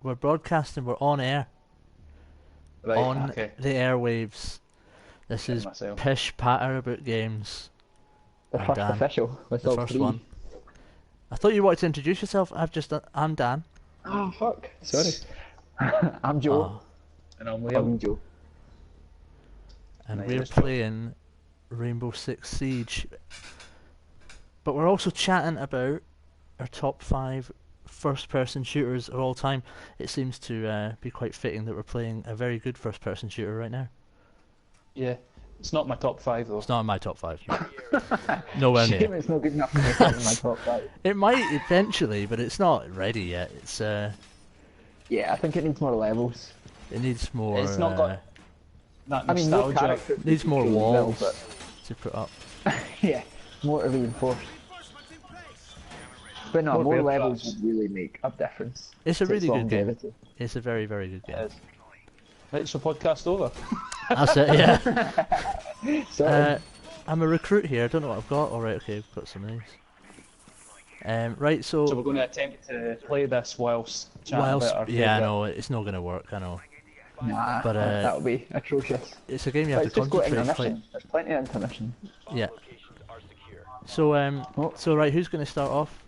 we're broadcasting. We're on air, Right, on okay. the airwaves. This Getting is myself. Pish Patter About Games. The I'm first Dan. official with The all first three. one. I thought you wanted to introduce yourself. I'm Dan. Oh fuck! Sorry. I'm Joe. Oh, And I'm I'm Liam. Joe. and Nice, we're Joe. playing Rainbow Six Siege. But we're also chatting about our top 5 first-person shooters of all time. It seems to be quite fitting that we're playing a very good first-person shooter right now. Yeah, it's not my top 5 though. It's not in my top 5. Nowhere Shame near. it's not good enough to make it in my top 5. It might eventually, but it's not ready yet. Yeah, I think it needs more levels. It needs more. It's not got that I mean, more nostalgia. characters. would Needs be more cool as walls well, to put up. but yeah, more to reinforce. But no, More more bear levels traps. would really make a difference. It's a to its really good game. longevity. It's a very, very good game. It is. Right, so podcast over. That's it. Yeah. So I'm a recruit here. I don't know what I've got. All right. Okay. I've got some of these. Right. So we're going to attempt to play this whilst chatting about our yeah, I favourite. know it's not going to work. I know. nah, But, that would be atrocious. It's a game you have Let's to just go to concentrate. Quite. intermission. There's plenty of intermission. Yeah. So Oh. so right, who's going to start off?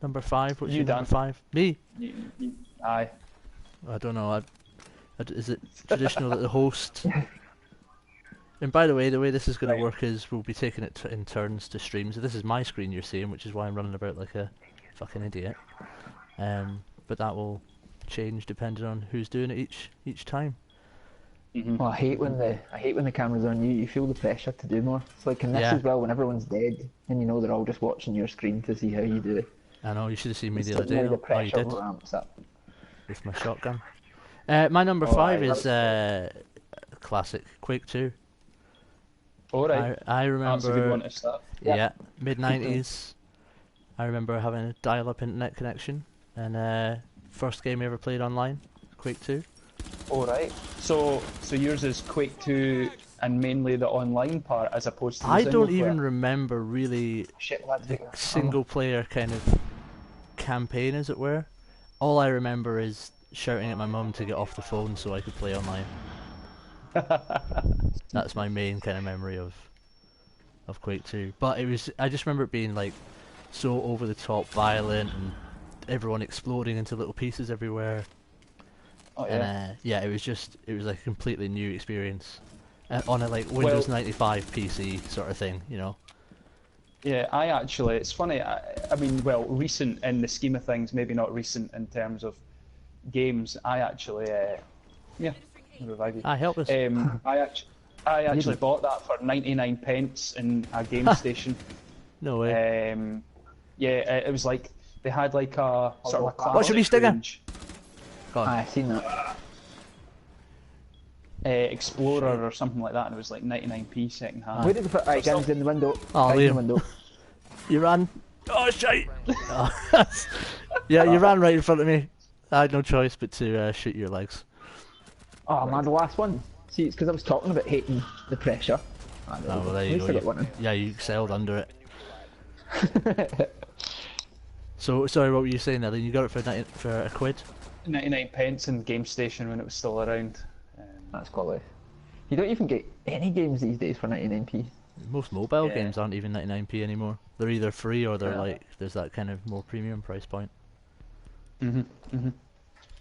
Number 5. What's You, your Dan. number 5? Me. Aye. I don't know. Is it traditional that the host? And by the way this is going Right. to work is we'll be taking it in turns to stream. So this is my screen you're seeing, which is why I'm running about like a fucking idiot. But that will change depending on who's doing it each time. Mhm. Well, I hate when the camera's on you. You feel the pressure to do more. It's like in this Yeah. as well when everyone's dead and you know they're all just watching your screen to see how you do it. I know you should have seen me the other Suddenly day. the Oh, you pressure did ramps up. with my shotgun. My number Oh, 5 aye, is classic Quake 2. Alright. I That's a good one remember. to start. Yeah, mid-90s. I remember having a dial-up internet connection, and first game I ever played online, Quake 2. Alright. So yours is Quake 2 and mainly the online part as opposed to the I single don't player. even remember really Shit, lads, the take your- single-player kind of campaign, as it were. All I remember is shouting at my mum to get off the phone so I could play online. That's my main kind of memory of Quake 2. But I just remember it being like so over the top violent and everyone exploding into little pieces everywhere. Oh yeah. And it was like a completely new experience on a like Windows 95 PC sort of thing, you know. Yeah, it's funny, I mean, well, recent in the scheme of things, maybe not recent in terms of games, I actually, yeah, I'll revive you. Help us. I actually bought that for 99 pence in a game station. No way. Yeah, it was like, they had like a sort of a classic What should we stick in? range, Go on. I've seen that. Explorer or something like that, and it was like 99p second hand. Where did they put? Right, guys in the window. Oh, Guys in Liam. the window. You ran. Oh shit! Oh, yeah, you ran right in front of me. I had no choice but to shoot your legs. Oh man, the last one. See, it's because I was talking about hating the pressure. Oh, well, there you go. At least I got one in. Yeah, you excelled under it. So, sorry, what were you saying there? Then you got it for a quid? 99 pence in game station when it was still around. That's quality. You don't even get any games these days for 99p. Most mobile Yeah. games aren't even 99p anymore. They're either free or they're Yeah. like there's that kind of more premium price point.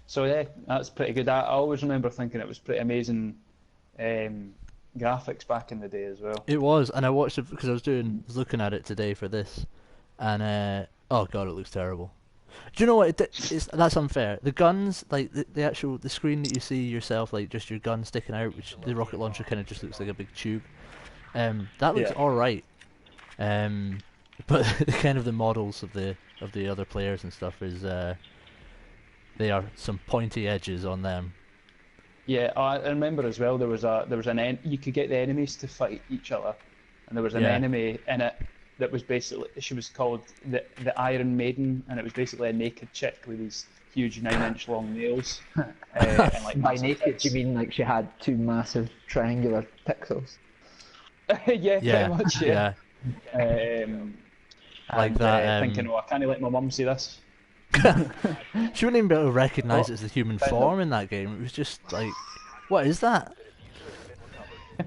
So yeah, that's pretty good. I always remember thinking it was pretty amazing graphics back in the day as well. It was, and I watched it because I was looking at it today for this, and oh god, it looks terrible. Do you know what? That's unfair. The guns, like the actual screen that you see yourself, like just your gun sticking out, which the rocket launcher kind of just looks like a big tube. That looks Yeah. all right. But the kind of the models of the other players and stuff is they are some pointy edges on them. Yeah, I remember as well. There was you could get the enemies to fight each other, and there was an Yeah. enemy in it that was basically, she was called the Iron Maiden, and it was basically a naked chick with these huge 9-inch long nails. And like By massive naked, tits. you mean like she had two massive triangular pixels? Yeah, Yeah, pretty much. Yeah. yeah. Um, Like and, that, thinking, oh, I can't let my mum see this. She wouldn't even be able to recognise Oh, it as a human found form in that game. It was just like, what is that?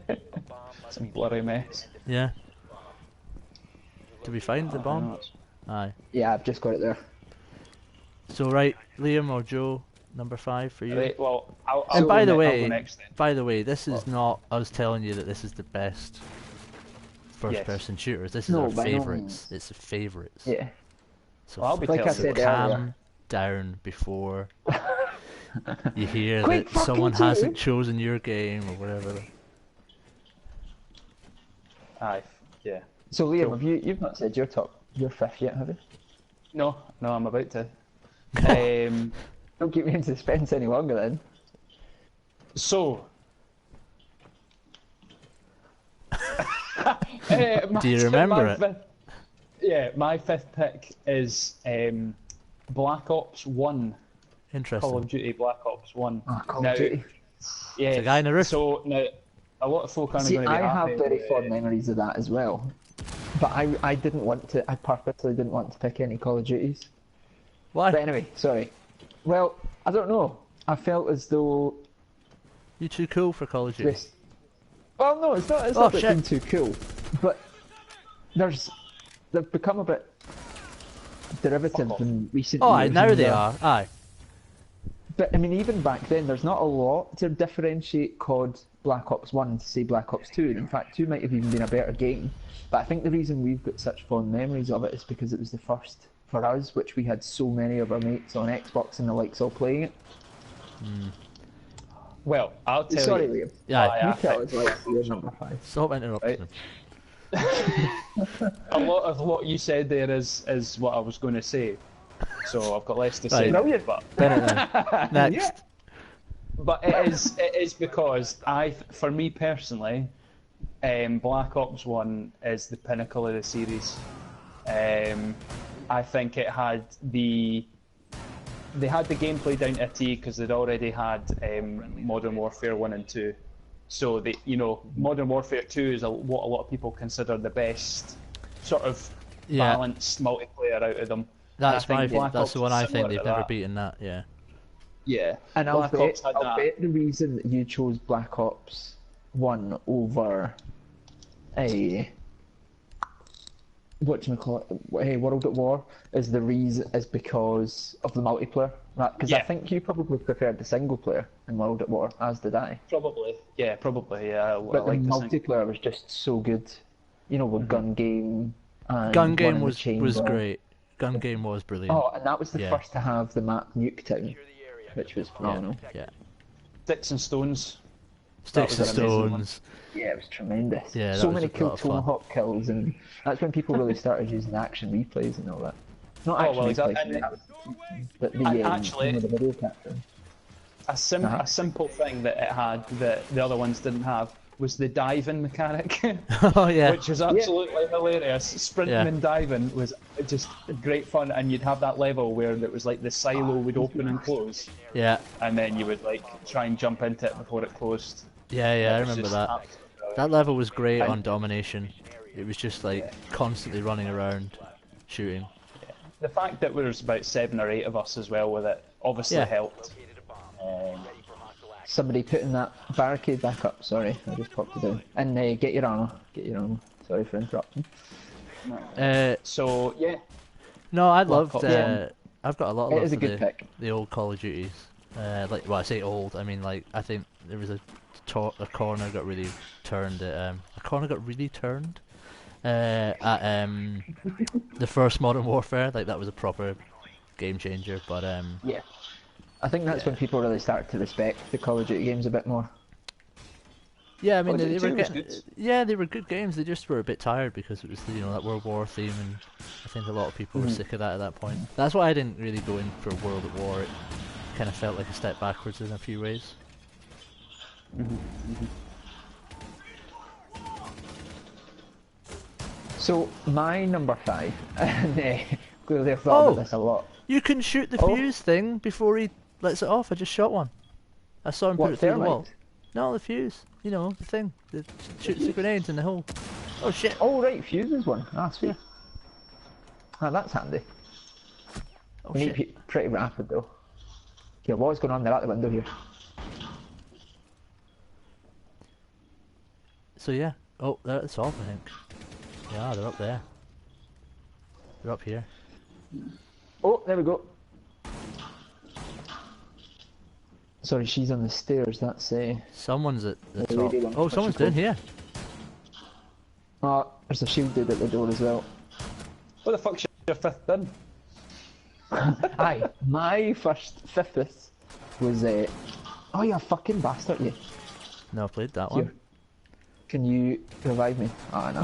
It's a blurry mess. Yeah. Did we find the Oh, bomb? no, Aye. Yeah, I've just got it there. So right, Liam or Joe, number 5 for you. right, well, I'll And go by the I'll way, go next then. this is not us telling you that this is the best first-person shooters. This is No, our by no favourites. means. It's the favourites. Yeah. So Well, I'll be Like I telling said you. calm earlier. down before you hear Quick, that someone fucking hasn't Joe. chosen your game or whatever. Aye, yeah. So Liam, Cool. have you've not said your 5th yet, have you? No, I'm about to. Don't keep me in suspense any longer then. So. Do you remember it? My 5th pick is Black Ops 1. Interesting. Call of Duty Black Ops 1. Oh, Call Now, of Duty. Yeah. The guy in the roof. So now, a lot of folk aren't See, going to be I happy. have very fond memories of that as well. But I didn't want to, I purposely didn't want to pick any Call of Duties. Why? But anyway, sorry. Well, I don't know. I felt as though You too cool for Call of Duty. this... Well, no, it's not Oh, about shit. being too cool. But they've become a bit derivative in recent Oh, aye, years. now and they are. Aye. But I mean, even back then, there's not a lot to differentiate COD Black Ops 1 to say Black Ops 2. And in fact, 2 might have even been a better game. But I think the reason we've got such fond memories of it is because it was the first for us, which we had so many of our mates on Xbox and the likes all playing it. Well, I'll tell Sorry, you. Liam. Yeah. You tell us like your number 5. Stop interrupting Right. him. A lot of what you said there is what I was going to say. So I've got less to say. Right. Brilliant. But Bennett then. Next. Yeah. But it is because for me personally, Black Ops 1 is the pinnacle of the series. I think it had they had the gameplay down to a T because they'd already had Modern Warfare 1 and 2. So Modern Warfare 2 is what a lot of people consider the best sort of balanced multiplayer out of them. That's And I think Black that's Ops the one is I think similar they've to never that. beaten that. Yeah. Yeah, And Black Ops had I'll that. bet the reason that you chose Black Ops 1 over World at War is because of the multiplayer. Because I Yeah. think you probably preferred the single player in World at War, as did I. Probably, yeah. I But the like the multiplayer was just so good. You know, with gun game. And Gun One game in the was Chamber. great. Gun game was brilliant. Oh, and that was the Yeah. first to have the map Nuketown, which was phenomenal. Yeah. Sticks and Stones. Sticks and was an amazing one. stones. Yeah, it was tremendous. Yeah, that so was many a lot cool of fun. tomahawk kills, and that's when people really started using action replays and all that. Not Oh, action well, replays, exactly. but the And actually- the video capture. A simple thing that it had that the other ones didn't have was the diving mechanic, Oh yeah. which was absolutely hilarious. Sprinting Yeah. and diving was just great fun, and you'd have that level where it was like the silo would open and close, Yeah. and then you would like try and jump into it before it closed. Yeah. I It was remember just that. absolutely brilliant. That level was great And- on Domination. It was just like constantly running around, shooting. The fact that there was about 7 or 8 of us as well with it obviously Yeah. helped. Somebody putting that barricade back up. Sorry, I just popped it down. And get your armor. Get your armor. Sorry for interrupting. So yeah, No, I Black loved. Ops 1. I've got a lot of It love is a for good pick. the old Call of Duties. Like, well, I say old. I mean, like, I think there was a corner got really turned. A corner got really turned at the first Modern Warfare. Like, that was a proper game changer. But Yeah. I think that's when people really started to respect the Call of Duty games a bit more. yeah, I mean, Call of they Duty were 2 was getting, good. yeah, they were good games. They just were a bit tired because it was that World War theme, and I think a lot of people were sick of that at that point. That's why I didn't really go in for World at War. It kind of felt like a step backwards in a few ways. So my number 5, and clearly I've thought about this a lot. You can shoot the Oh. fuse thing before he lets it off. I just shot one. I saw him What, put it through the thermite? wall. No, the fuse. You know, the thing that shoots the grenades in the hole. Oh shit! Oh right, fuses one. Ah, sweet. Ah, that's handy. Oh We need shit. to be pretty rapid though. Okay, what's going on there at the window here? So yeah. Oh, that's off, I think. Yeah, they're up there. They're up here. Oh, there we go. Sorry, she's on the stairs. That's Someone's at the The top. lady one. Oh, What's someone's she down called? here. oh, there's a shield dude at the door as well. What the fuck's your fifth bin? Aye, my fifth was oh, you fucking bastard, you. No, I played that Here. one. Can you revive me? Ah, no.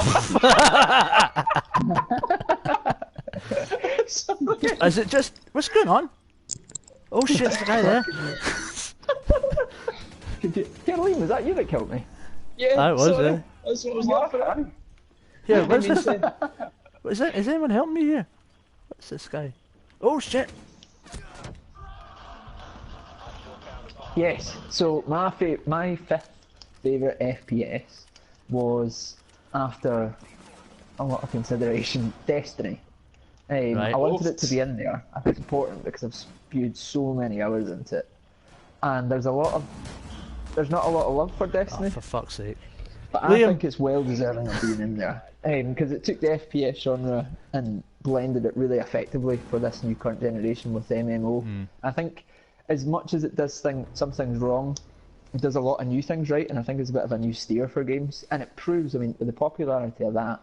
Is it just... What's going on? Oh shit, there's a guy there. Caroline, was that you that killed me? Yeah, That was, sorry. yeah. That's what I was laughing at. Here, what's Didn't this? mean to- What is that? Is anyone helping me here? What's this guy? Oh shit! Yes. So my fifth favourite FPS was, after a lot of consideration, Destiny. Right. I wanted it to be in there. I think it's important because I've spewed so many hours into it, and there's not a lot of love for Destiny. Oh, for fuck's sake. But Liam. I think it's well deserving of being in there, because it took the FPS genre and blended it really effectively for this new current generation with MMO. I think as much as it does some things wrong, it does a lot of new things right, and I think it's a bit of a new steer for games, and it proves, I mean, with the popularity of that,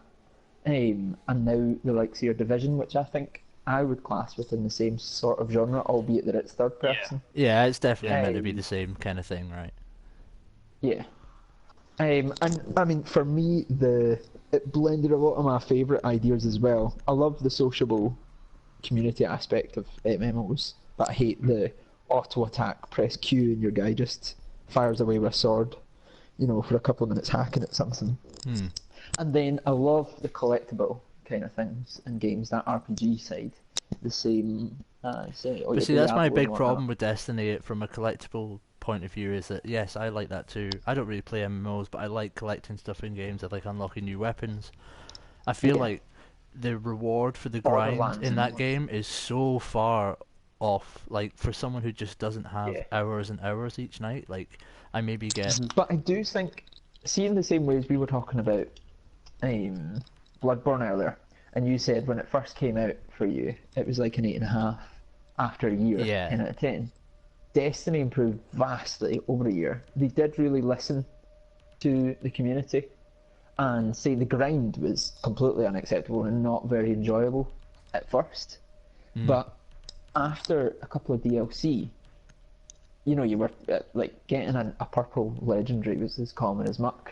and now the likes of your Division, which I think I would class within the same sort of genre, albeit that it's third person. Yeah, it's definitely meant to be the same kind of thing, right? Yeah. And I mean, for me, it blended a lot of my favourite ideas as well. I love the sociable community aspect of MMOs, but I hate the auto attack, press Q, and your guy just fires away with a sword, for a couple of minutes hacking at something. And then I love the collectible kind of things in games, that RPG side, the same as. But see, that's my big problem with Destiny from a collectible point of view, is that yes, I like that too. I don't really play MMOs, but I like collecting stuff in games. I like unlocking new weapons. I feel like the reward for the grind Borderlands in and that all. game is so far off. Like, for someone who just doesn't have hours and hours each night, like, I maybe get... But I do think, see, in the same way as we were talking about Bloodborne earlier, and you said when it first came out for you, it was like an 8.5 after a year, Yeah. 10 out of 10. Destiny improved vastly over a year. They did really listen to the community and say the grind was completely unacceptable and not very enjoyable at first. But after a couple of DLC, you were like getting a purple legendary was as common as muck.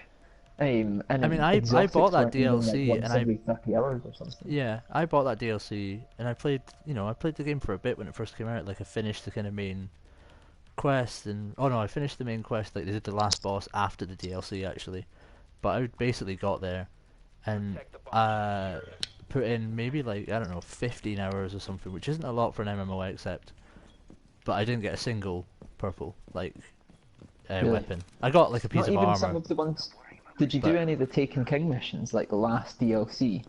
And I mean, I bought that DLC once and I... every 30 hours or something. Yeah, I bought that DLC and I played the game for a bit when it first came out. Like, I finished the kind of main quest and... Oh no, I finished the main quest, like they did the last boss after the DLC actually. But I basically got there and put in maybe like, I don't know, 15 hours or something, which isn't a lot for an MMO except. But I didn't get a single purple, like, Really? weapon. I got like a piece Not of even armor. some of the ones. Did you But- do any of the Taken King missions, like the last DLC?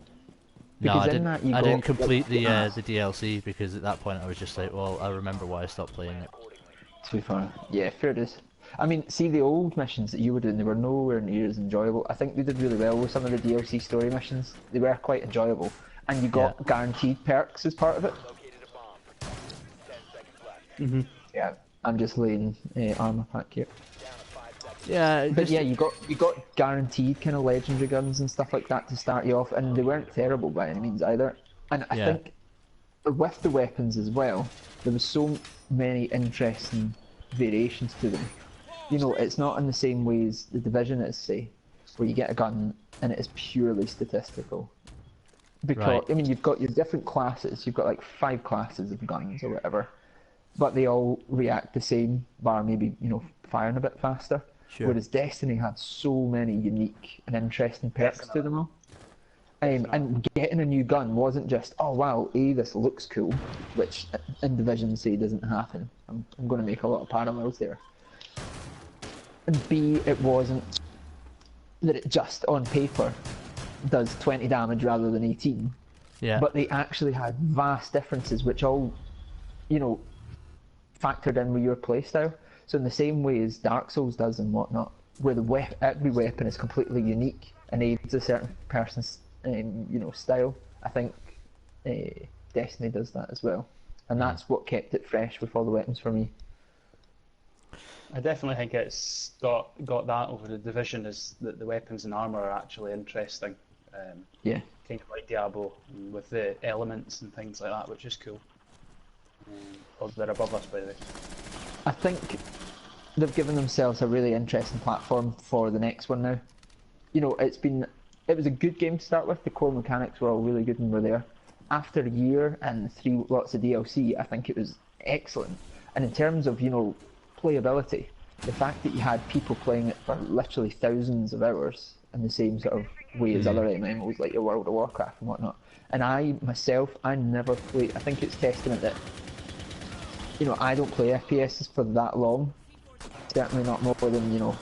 No, Because I in didn't. that you I got, didn't complete like, the DLC because at that point I was just like, well, I remember why I stopped playing it. To be fair, yeah, fair dues. I mean, see, the old missions that you were doing, they were nowhere near as enjoyable. I think they did really well with some of the DLC story missions. They were quite enjoyable, and you got guaranteed perks as part of it. Yeah, I'm just laying armor pack here. Yeah, But just, yeah, you got guaranteed kind of legendary guns and stuff like that to start you off, and they weren't terrible by any means either. And I Yeah. think with the weapons as well, there was so many interesting variations to them. It's not in the same way as the Division is, say, where you get a gun and it is purely statistical. Because Right. I mean, you've got your different classes. You've got like 5 classes of guns or whatever, but they all react the same, bar maybe firing a bit faster. Sure. Whereas Destiny had so many unique and interesting perks to them all. And getting a new gun wasn't just, oh wow, A, this looks cool, which in Division say doesn't happen. I'm going to make a lot of parallels there. And B, it wasn't that it just on paper does 20 damage rather than 18. yeah. But they actually had vast differences, which all you know, factored in with your playstyle. So in the same way as Dark Souls does and whatnot, where every weapon is completely unique and aids a certain person's style, I think Destiny does that as well, and that's what kept it fresh with all the weapons for me. I definitely think it's got that over the Division, is that the weapons and armor are actually interesting. Yeah. Kind of like Diablo, with the elements and things like that, which is cool. Oh, they're above us, by the way. I think they've given themselves a really interesting platform for the next one now. You know, it was a good game to start with. The core mechanics were all really good and were there. After a year and 3 lots of DLC, I think it was excellent. And in terms of, playability, the fact that you had people playing it for literally thousands of hours in the same sort of way as other MMOs like your World of Warcraft and whatnot. And I never played. I think it's testament that, I don't play FPS for that long. Certainly not more than,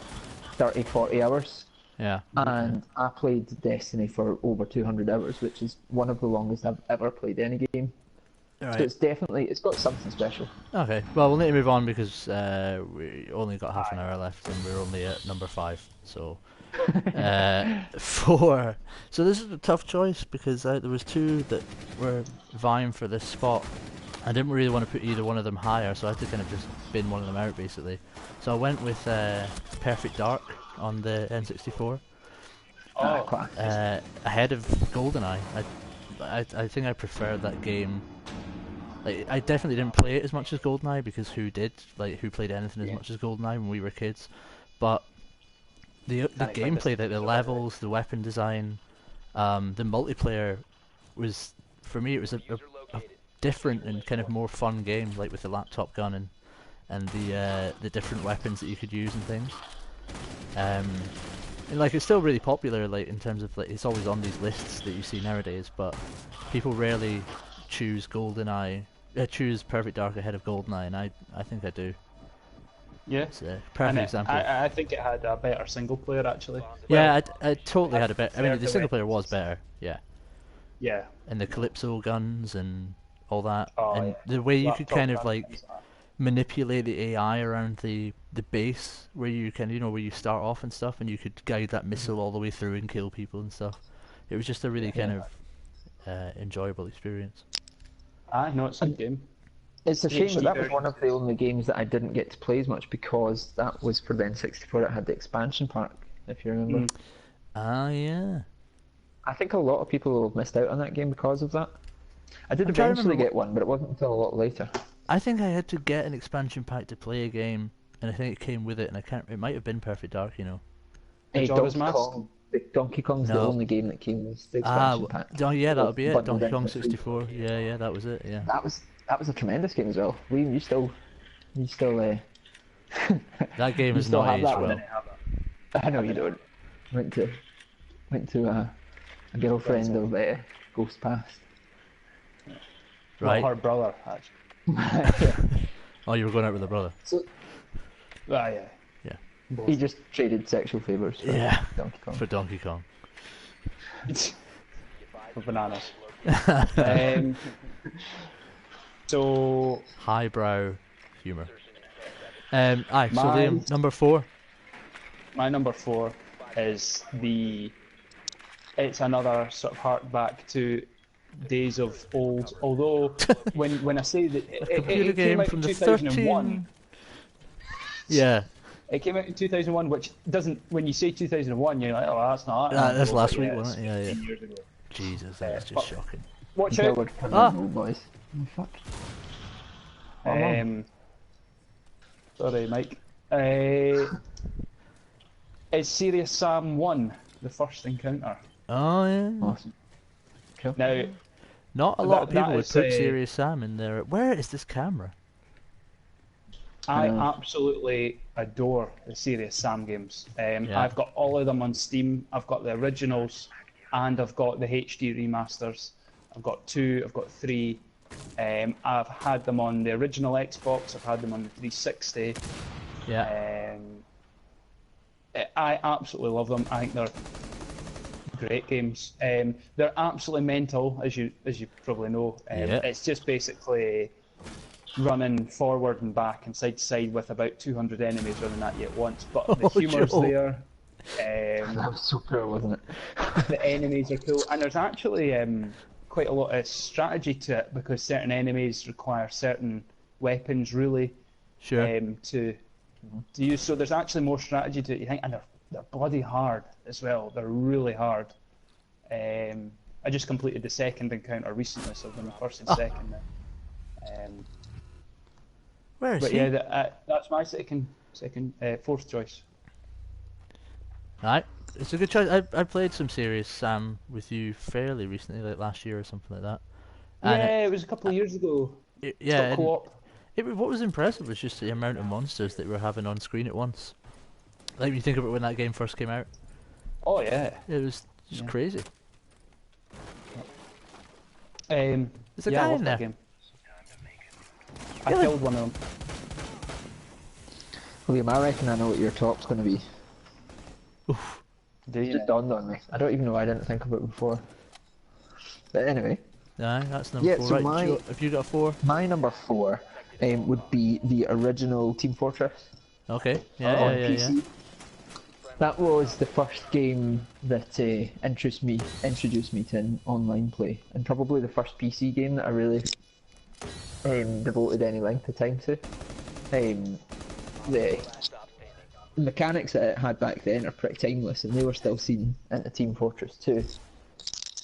30, 40 hours. Yeah. And I played Destiny for over 200 hours, which is one of the longest I've ever played any game. Right. So it's got something special. Okay, well, we'll need to move on because we only got half an hour left and we're only at number 5. So, 4. So this is a tough choice because there was 2 that were vying for this spot. I didn't really want to put either one of them higher, so I had to kind of just bin one of them out basically. So I went with Perfect Dark on the N64. Ahead of GoldenEye. I think I preferred that game. Like, I definitely didn't play it as much as GoldenEye because who did? Like, who played anything as much as GoldenEye when we were kids? But the gameplay, like the levels, the weapon design, the multiplayer was, for me, it was a different and kind of more fun game, like with the laptop gun and the different weapons that you could use and things. And like, it's still really popular, like in terms of like it's always on these lists that you see nowadays, but people rarely choose choose Perfect Dark ahead of GoldenEye, and I think I do. Yeah, It's a perfect example. I think it had a better single player actually. Yeah, I totally had a better. I mean, the single player was better. Yeah. Yeah. And the Calypso guns and all that, and yeah. the way you could Laptop kind of guns, like things like that. manipulate the AI around the base where you can, where you start off and stuff, and you could guide that missile all the way through and kill people and stuff. It was just a really kind of enjoyable experience. No, it's a good game. It's a shame HD that that was version. one of the only games that I didn't get to play as much because that was for the N64. It had the expansion pack, if you remember. Ah, yeah. I think a lot of people have missed out on that game because of that. I did I'm trying to eventually remember get one, but it wasn't until a lot later. I think I had to get an expansion pack to play a game, and I think it came with it, and I can't. It might have been Perfect Dark, Majora's Donkey Mask? Kong. Donkey Kong's the No. only game that came with the expansion pack. Yeah, that'll be it. Bundled Donkey Kong into 64. Yeah, that was it. Yeah. That was a tremendous game as well. You still That game you is still not have aged that well. one. I know you don't. Went to a girlfriend of Ghost Past. Right. Not her brother, actually. Oh, you were going out with a brother. So Yeah. he just traded sexual favors for Donkey Kong. For Donkey Kong. For bananas. So Highbrow humour. So Mine- Liam, number 4. my number 4 is it's another sort of hark back to days of old. Although when I say that Computer it came game out from in the 2001. Yeah. It came out in 2001, which doesn't. When you say 2001, you're like, oh, that's not. That's last week, it's wasn't it? Yeah. 15 years ago. Jesus, that was but- just shocking. Watch out. Boys. Oh, fuck. Sorry, Mike. Is Serious Sam 1 the first encounter? Oh, yeah. Awesome. Cool. Now, Not a lot of that people would is put a- Serious Sam in there. Where is this camera? I absolutely adore the Serious Sam games. I've got all of them on Steam. I've got the originals, and I've got the HD remasters. I've got 2. I've got 3. I've had them on the original Xbox. I've had them on the 360. Yeah. I absolutely love them. I think they're great games. They're absolutely mental, as you probably know. Yeah. It's just basically running forward and back and side to side with about 200 enemies running at you at once. But the Oh, humour's Joe. there. That was so cool, wasn't it? The enemies are cool, and there's actually quite a lot of strategy to it because certain enemies require certain weapons, really, Sure. to use. So there's actually more strategy to it, you think, and they're bloody hard as well. They're really hard. I just completed the second encounter recently, so I've done the first and second now. Where is But he? yeah, that's my fourth choice. Right. It's a good choice. I played some Serious Sam with you fairly recently, like last year or something like that. And Yeah, it was a couple of years ago. yeah, It's got co-op. what was impressive was just the amount of monsters that we were having on screen at once. Like when you think about when that game first came out, Oh yeah. it was just crazy. There's a guy in there. Game. I killed one of them. William, I reckon I know what your top's going to be. Oof. Do It you? just dawned on me. I don't even know why I didn't think of it before. But anyway, Aye, that's number Yeah, 4. so Right, have you got a 4? my number 4 would be the original Team Fortress Okay. Yeah, on yeah, PC. yeah. That was the first game that introduced me to online play, and probably the first PC game that I really devoted any length of time to. The mechanics that it had back then are pretty timeless, and they were still seen into Team Fortress 2,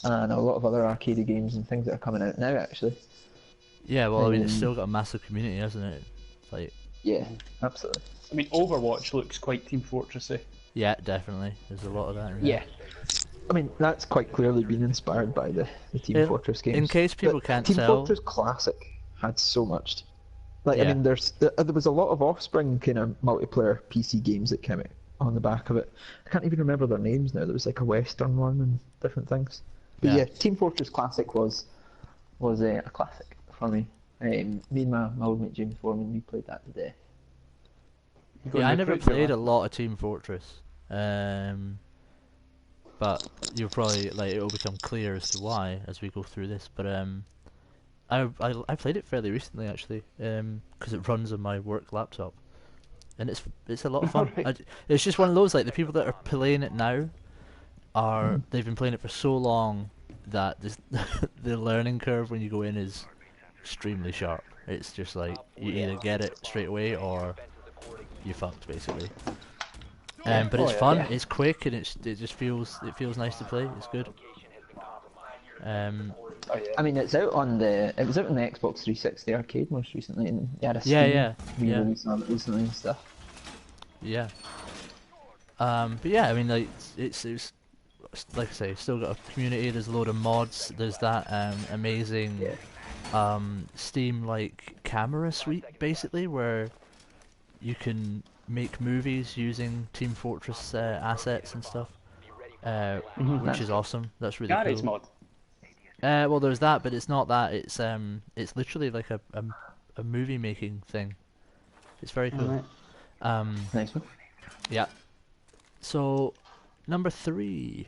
and a lot of other arcade games and things that are coming out now, actually. Yeah, well, I mean, it's still got a massive community, hasn't it? Like, Yeah, absolutely. I mean, Overwatch looks quite Team Fortressy. yeah, definitely. There's a lot of that in there. Yeah. I mean, that's quite clearly been inspired by the Team Fortress games. In case people But can't Team tell, Fortress Classic had so much. Like, I Yeah. mean, there was a lot of Offspring kind of multiplayer PC games that came out on the back of it. I can't even remember their names now. There was like a Western one and different things. But Yeah. yeah, Team Fortress Classic was a classic for me. Me and my old mate James Foreman, we played that today. yeah, I never played a lot of Team Fortress. But you'll probably, like, it'll become clear as to why as we go through this. But I played it fairly recently, actually, because it runs on my work laptop, and it's a lot of fun. Right. It's just one of those, like, the people that are playing it now they've been playing it for so long that the learning curve when you go in is extremely sharp. It's just like you either get it straight away or you fucked, basically. But it's fun. Yeah. It's quick, and it feels nice to play. It's good. Oh, yeah. I mean, it was out on the Xbox 360 arcade most recently, and they had a Yeah, Steam re-release of it recently and stuff. Yeah. But yeah, I mean, like, it's like I say, it's still got a community. There's a load of mods. There's that amazing Steam like camera suite, basically, where you can make movies using Team Fortress assets and stuff, which is awesome. That's really Garry's cool. mod. Well, there's that, but it's not that. It's literally like a movie making thing. It's very cool. Alright. Nice one. Yeah. So, number 3.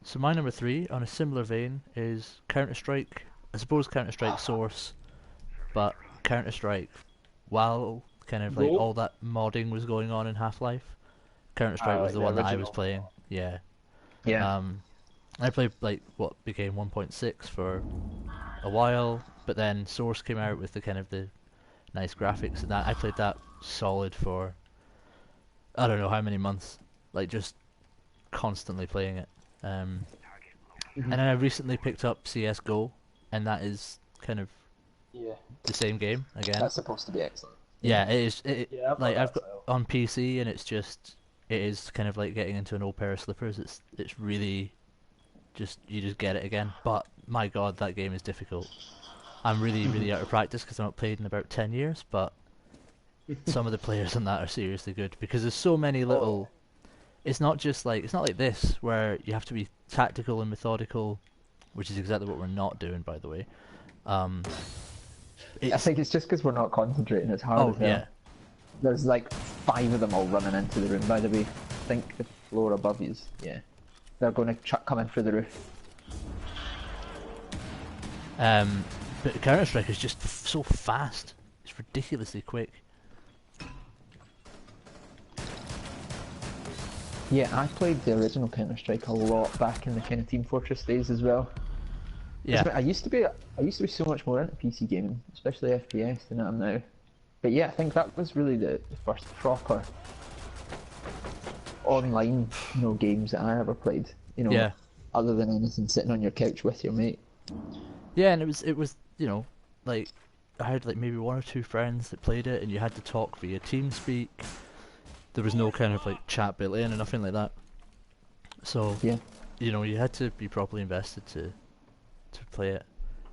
So my number 3, on a similar vein, is Counter-Strike. I suppose Counter-Strike Source, but Counter-Strike, while kind of like Go. all that modding was going on in Half-Life, Counter-Strike was like the the one that I was original. playing. Yeah. Yeah. I played like what became 1.6 for a while, but then Source came out with the kind of the nice graphics and that. I played that solid for I don't know how many months, like just constantly playing it. And then I recently picked up CS:GO, and that is kind of Yeah. the same game again. That's supposed to be excellent. Yeah, it is. Yeah, I've Like got I've got that as on PC, and it is kind of like getting into an old pair of slippers. It's really just you just get it again. But my God, that game is difficult. I'm really out of practice because I've not played in about 10 years. But some of the players on that are seriously good because there's so many little. It's not like this where you have to be tactical and methodical, which is exactly what we're not doing, by the way. I It's, think it's just because we're not concentrating as hard oh as hell. yeah, There's like 5 of them all running into the room. By the way, I think the floor above you is, yeah. They're going to come in through the roof. But Counter Strike is just so fast. It's ridiculously quick. Yeah, I played the original Counter Strike a lot back in the kind of Team Fortress days as well. Yeah. I used to be so much more into PC gaming, especially FPS, than I am now. But yeah, I think that was really the first proper online, games that I ever played. Yeah. Other than anything sitting on your couch with your mate. Yeah, and it was like I had like maybe one or two friends that played it, and you had to talk via TeamSpeak. There was no kind of like chat built in or nothing like that. So Yeah. you had to be properly invested to play it.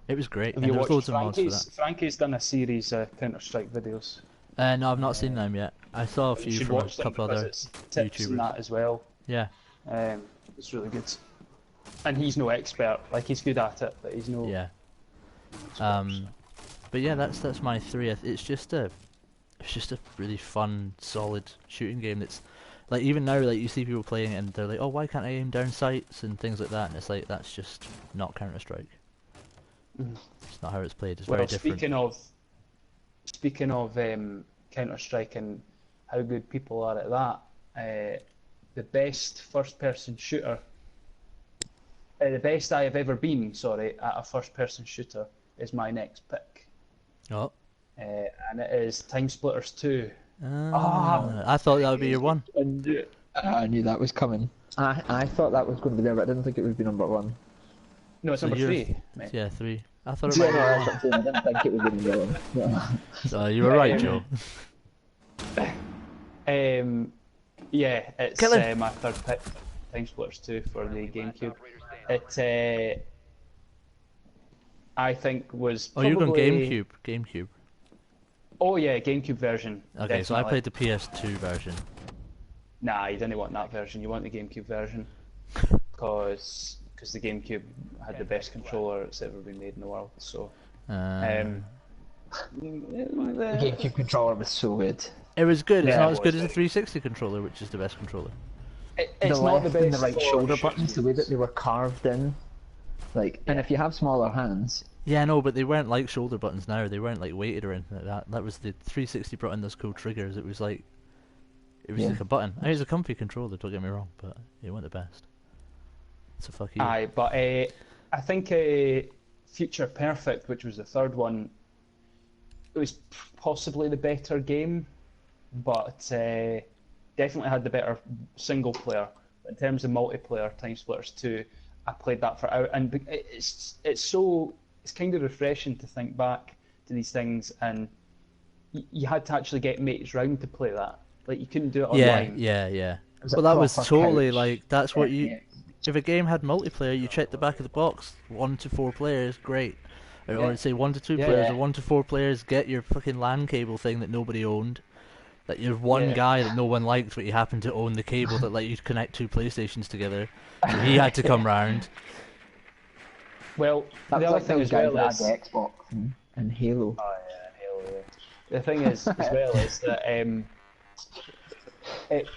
It was great. Have And you there was watched loads of mods for that. Frankie's done a series of Counter Strike videos. No, I've not seen them yet. I saw a You few should from a watch them couple because other it's tips and YouTubers. that as well. Yeah. It's really good. And he's no expert. Like, he's good at it, but he's no. Yeah. expert. But yeah, that's my three. It's just a really fun, solid shooting game. That's like even now, like you see people playing it and they're like, oh, why can't I aim down sights and things like that? And it's like that's just not Counter Strike. It's not how it's played. It's very different. Speaking of Counter Strike and how good people are at that, the best first-person shooter, the best I have ever been, sorry, at a first-person shooter is my next pick. Oh. And it is Time Splitters 2. I thought that would be your one. I knew that was coming. I thought that was going to be there, but I didn't think it would be number one. No, it's So number you're- 3. Mate. Yeah, 3. I thought it Yeah, might no, be that's one. what I'm saying. I didn't think it was going to be number one. So you were right, Joe. Yeah, it's Kill him. my third pick, Time Splitters 2 for the GameCube. It, I think, was Oh, probably... you're going GameCube. Oh yeah, GameCube version. Okay, so I definitely. played the PS2 version. Nah, you didn't want that version. You want the GameCube version because the GameCube had the best controller that's ever been made in the world. So, The GameCube controller was so good. It was good. It's Yeah, not it as good was as the 360 controller, which is the best controller. it's the not left the best and the right for shoulder shooting buttons, the way that they were carved in, and if you have smaller hands, Yeah, no, but they weren't like shoulder buttons now. They weren't like weighted or anything like that. That was the 360 brought in those cool triggers. It was like Yeah. a button. I mean, it was a comfy controller. Don't get me wrong, but it wasn't the best. So fuck you. Aye, but I think Future Perfect, which was the third one, it was possibly the better game, but definitely had the better single player. But in terms of multiplayer, Time Splitters 2, I played that for hours, and it's kind of refreshing to think back to these things, and you had to actually get mates round to play that. Like, you couldn't do it online. Yeah. was Well, a that was proper totally couch like that's what you. FPS. If a game had multiplayer, you check the back of the box. 1 to 4 players, great. Or Yeah. say 1 to 2 Yeah, players, yeah. or 1 to 4 players. Get your fucking LAN cable thing that nobody owned. That you're one Yeah. guy that no one liked, but you happen to own the cable that let you connect 2 PlayStations together. So he had to come round. Well, That the was other like thing those as guys well that is... had the Xbox and Halo. Oh yeah, hell yeah. The thing is, as well, is that it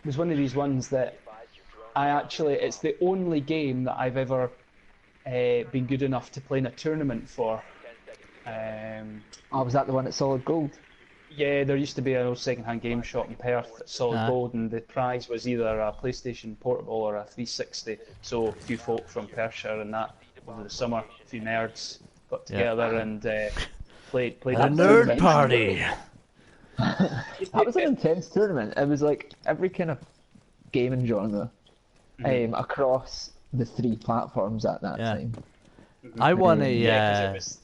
was one of these ones that it's the only game that I've ever been good enough to play in a tournament for. Oh, was that the one at Solid Gold? Yeah, there used to be an old second-hand game shop in Perth at Solid Ah. Gold, and the prize was either a PlayStation Portable or a 360. So a few folk from Perthshire and that over the summer, a few nerds got together and played A that nerd tournament. party. That was an intense tournament. It was like every kind of gaming genre across the 3 platforms at that Yeah. time. I won a Yeah, 'cause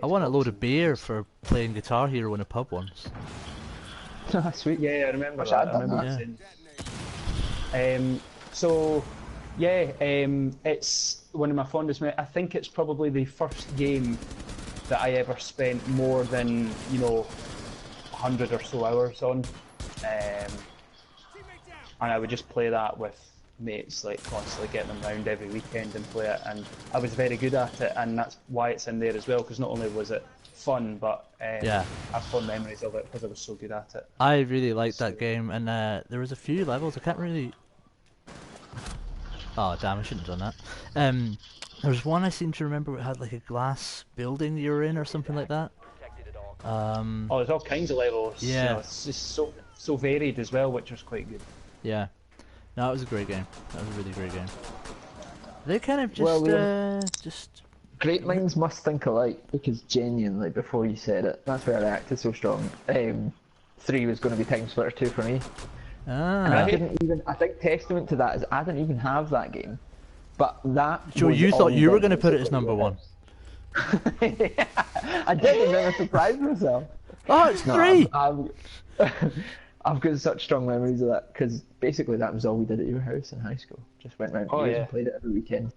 I won a load of beer for playing Guitar Hero in a pub once. Sweet. Yeah, I remember Wish that. I'd I done remember that. seeing. So, yeah, it's one of my fondest memories. I think it's probably the first game that I ever spent more than 100 or so hours on, and I would just play that with mates, like constantly getting them round every weekend and play it, and I was very good at it, and that's why it's in there as well, because not only was it fun, but Yeah. I have fond memories of it because I was so good at it. I really liked that game, and there was a few levels. I can't really. Oh damn! I shouldn't have done that. There was one I seem to remember it had like a glass building you were in or something like that. Oh, there's all kinds of levels. Yeah. You know, it's just so varied as well, which was quite good. Yeah. No, it was a great game. That was a really great game. They kind of just, Well, just... Great minds must think alike, because genuinely, before you said it, that's why I reacted so strong. 3 was going to be Time Splitter 2 for me. And I Ah. didn't even, I think testament to that is I didn't even have that game. But that Joe, was you thought you were all going to put it as number 1. Yeah, I did, and then I surprised myself. Oh, it's No, 3! I've got such strong memories of that, because basically that was all we did at your house in high school. Just went round Oh, to yours yeah. and played it every weekend.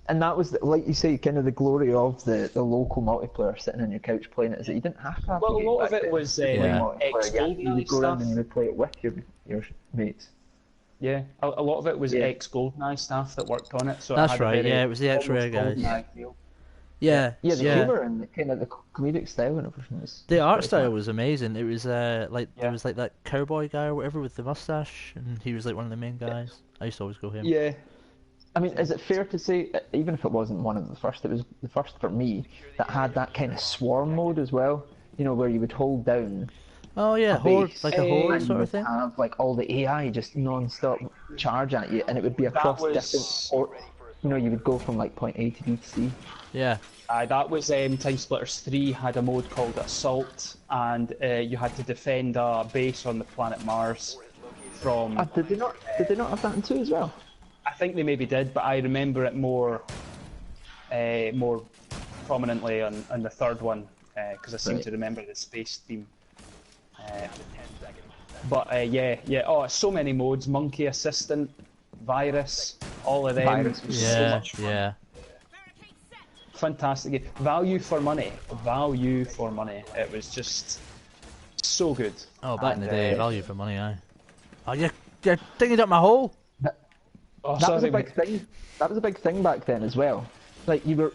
And that was, like you say, kind of the glory of the local multiplayer, sitting on your couch playing it, is that you didn't have to have Well, the a game lot of back it then. was Yeah. You would go around and you would play it with your mates. Yeah, a lot of it was Yeah. ex-GoldenEye staff that worked on it. So That's it had a right, very, yeah, it was the X-Ray almost guys. GoldenEye feel. Yeah, Yeah, the humour and the kind of the comedic style and everything was The art pretty style fun. was amazing. It was like Yeah. there was like that cowboy guy or whatever with the mustache, and he was like one of the main guys. I used to always go him. Yeah. I mean, is it fair to say, even if it wasn't one of the first, it was the first for me that had that kind of swarm mode as well? You know, where you would hold down Oh yeah, a horde, base, like a horde and you sort of would thing. have like all the AI just non-stop charge at you, and it would be across was- different ports. You know, you would go from like point A to B to C. Yeah, That was Time Splitters 3 had a mode called Assault, and you had to defend a base on the planet Mars from... Did they not have that in 2 as well? I think they maybe did, but I remember it more prominently on the third one, because I seem Right. to remember the space theme. Yeah. Oh, so many modes: Monkey Assistant, Virus, all of them. Virus was So yeah, much fun. yeah. Fantastic game. Value for money. Value for money. It was just so good. Oh, back in the And, day, value for money, aye. Oh, you're digging up my hole. Oh, That was sorry, a big thing. That was a big thing back then as well. Like you were,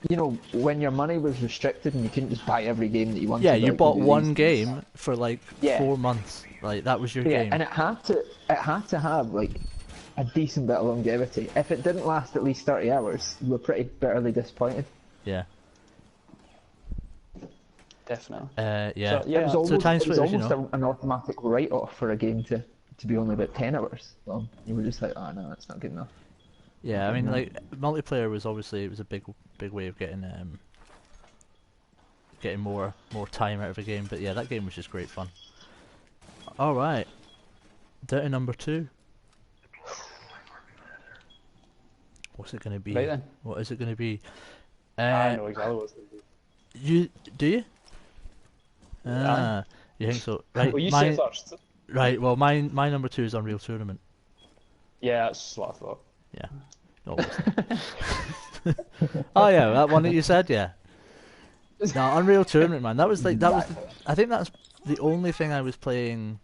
you know, when your money was restricted and you couldn't just buy every game that you wanted. Yeah, you like, bought do one these game things. for like Yeah. 4 months. Like that was your Yeah, game. and it had to have like a decent bit of longevity. If it didn't last at least 30 hours, you were pretty bitterly disappointed. Yeah. definitely. Yeah. So, yeah, It was so almost, Time it was Splitters, you almost know. an automatic write-off for a game to be only about 10 hours long. You were just like, oh no, it's not good enough. Yeah, I mean, No. like multiplayer was obviously a big way of getting more time out of a game. But yeah, that game was just great fun. All right, down to number 2. What's it gonna be? Right then. What is it gonna be? I know exactly what it's going to be. You do you? Ah, you think so? Right, Well, you say it first. right. Well, my number 2 is Unreal Tournament. Yeah, that's what I thought. Yeah. Almost. Oh yeah, that one that you said, yeah. No, Unreal Tournament, man. That was like I think that's the only thing I was playing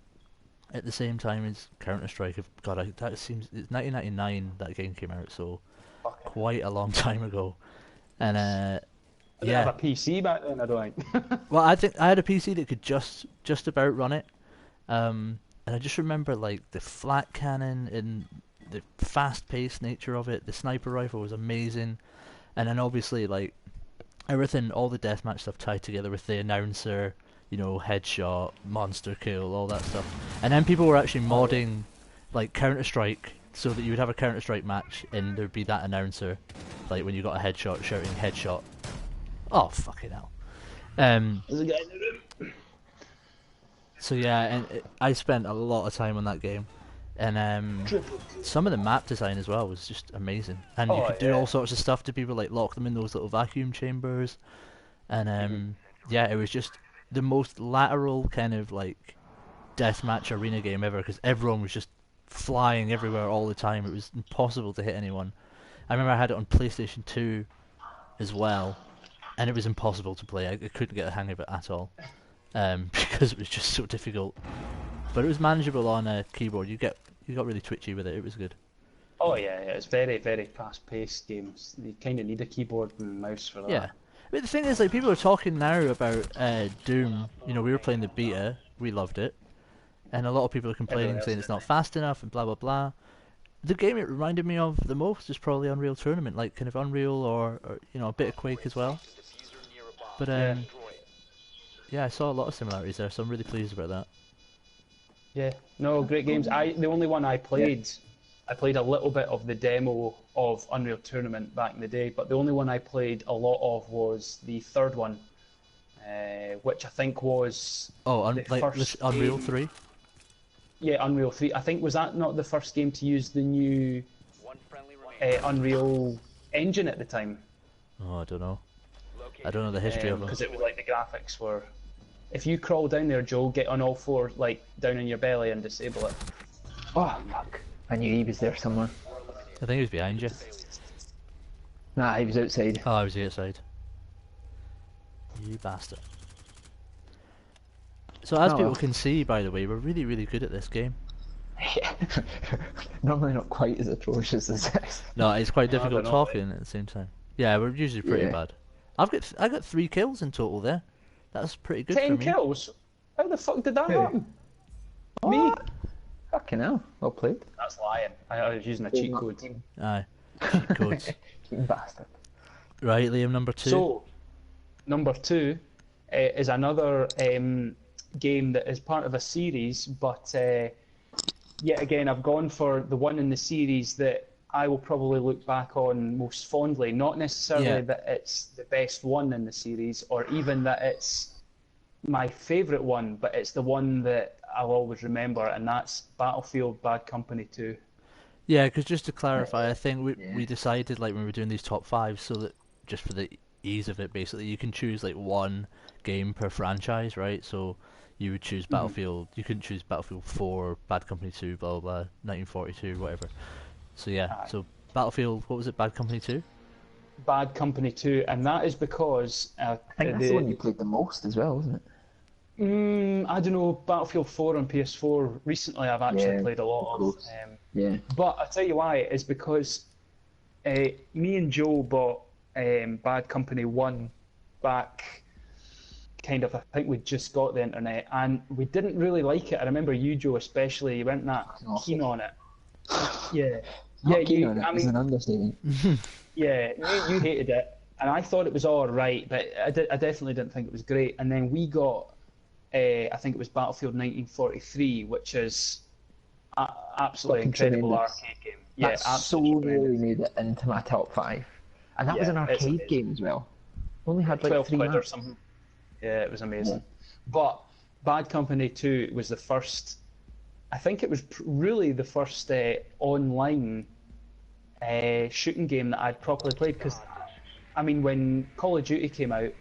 at the same time as Counter Strike. God, that seems it's 1999 that game came out, so quite a long time ago. And I didn't yeah, have a PC back then, I don't think. well, I think I had a PC that could just about run it. And I just remember like the flat cannon and the fast-paced nature of it. The sniper rifle was amazing, and then obviously like everything, all the deathmatch stuff tied together with the announcer, you know, headshot, monster kill, all that stuff. And then people were actually modding like Counter Strike so that you would have a Counter Strike match and there'd be that announcer, like when you got a headshot, shouting headshot. Oh fucking hell. There's a guy in the room. So yeah, and I spent a lot of time on that game, and some of the map design as well was just amazing. And you Oh, could do yeah. all sorts of stuff to people, like lock them in those little vacuum chambers, and yeah, it was just the most lateral kind of like deathmatch arena game ever because everyone was just flying everywhere all the time. It was impossible to hit anyone. I remember I had it on PlayStation 2 as well, and it was impossible to play. I couldn't get the hang of it at all. Because it was just so difficult, but it was manageable on a keyboard. You got really twitchy with it. It was good. Oh yeah, it's very, very fast-paced games. You kind of need a keyboard and mouse for that. Yeah, but the thing is, like, people are talking now about Doom. You know, we were playing the beta, we loved it, and a lot of people are complaining, saying it's not fast enough and blah blah blah. The game it reminded me of the most is probably Unreal Tournament, like kind of Unreal or a bit of Quake as well. But yeah, I saw a lot of similarities there, so I'm really pleased about that. Yeah, no, great games. The only one I played, I played a little bit of the demo of Unreal Tournament back in the day, but the only one I played a lot of was the third one, which I think was the like first Unreal game. 3? Yeah, Unreal 3. I think was that not the first game to use the new Unreal engine at the time? Oh, I don't know. I don't know the history of them. Because it was like the graphics were. If you crawl down there, Joe, get on all fours, like down on your belly, and disable it. Oh fuck! I knew he was there somewhere. I think he was behind you. Nah, he was outside. Oh, I was outside. You bastard. So as people can see, by the way, we're really, really good at this game. Yeah. Normally not quite as atrocious as this. No, it's quite difficult talking at the same time. Yeah, we're usually pretty Yeah. bad. I got 3 kills in total there. That's pretty good for 10 me. kills? How the fuck did that Who? happen? Me? What? Fucking hell. Well played. That's lying. I was using a cheat code. Aye, cheat codes. Cheating bastard. Right, Liam, number 2. So, number 2 is another game that is part of a series, but yet again, I've gone for the one in the series that I will probably look back on most fondly. Not necessarily that it's the best one in the series, or even that it's my favourite one, but it's the one that I'll always remember, and that's Battlefield Bad Company 2. Yeah, because just to clarify, I think we decided, like, when we were doing these top 5, so that just for the ease of it, basically, you can choose, like, one game per franchise, right? So you would choose Battlefield, you couldn't choose Battlefield 4, Bad Company 2, blah, blah, blah, 1942, whatever. So yeah, so Battlefield, what was it, Bad Company 2? Bad Company 2, and that is because... I think that's the one you played the most as well, isn't it? I don't know, Battlefield 4 on PS4, recently I've actually played a lot of. Yeah. But I'll tell you why, it's because me and Joe bought Bad Company 1 back, kind of, I think we'd just got the internet, and we didn't really like it. I remember you, Joe, especially, you weren't that keen on it. Yeah. Not keen on it, I mean, an understatement. Yeah, you hated it, and I thought it was all right, but I definitely didn't think it was great. And then we got, I think it was Battlefield 1943, which is absolutely incredible tremendous arcade game. Yeah, that absolutely so really made it into my top 5. And that was an arcade game as well. Only had like 12 3 quid or maps. something. Yeah, it was amazing. But Bad Company 2 was the first, I think it was really the first online shooting game that I'd properly played, because, I mean, when Call of Duty came out,